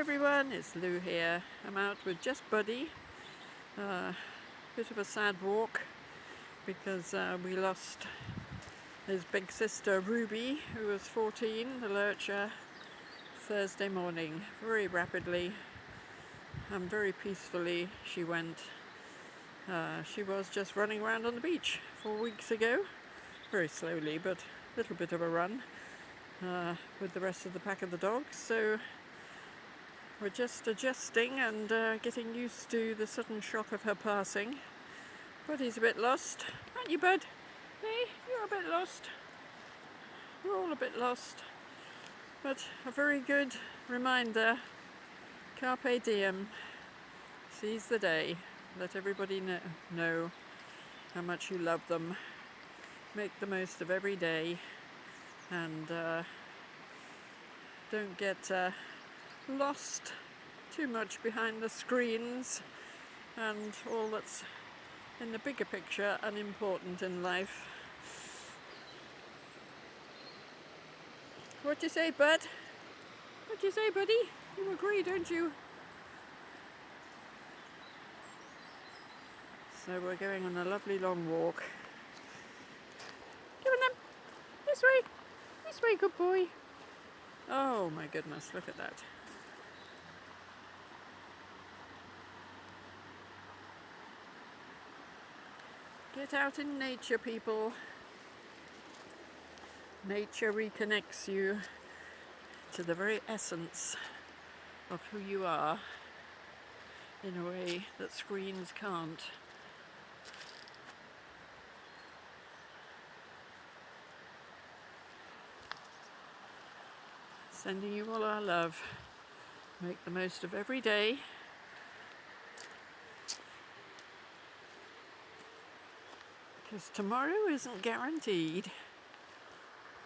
everyone, it's Lou here. I'm out with just Buddy. Bit of a sad walk because we lost his big sister Ruby, who was 14, the lurcher, Thursday morning, very rapidly and very peacefully she went. She was just running around on the beach 4 weeks ago, very slowly, but a little bit of a run with the rest of the pack of the dogs. So we're just adjusting and getting used to the sudden shock of her passing. Buddy's a bit lost, aren't you, Bud? Hey, you're a bit lost. We're all a bit lost. But a very good reminder, carpe diem, seize the day. Let everybody know how much you love them. Make the most of every day and don't get lost too much behind the screens and all that's in the bigger picture unimportant in life. What do you say, Bud? What do you say, buddy? You agree, don't you? So we're going on a lovely long walk. Come on then. This way, good boy. Oh my goodness, look at that. Get out in nature, people. Nature reconnects you to the very essence of who you are in a way that screens can't. Sending you all our love. Make the most of every day. Because tomorrow isn't guaranteed.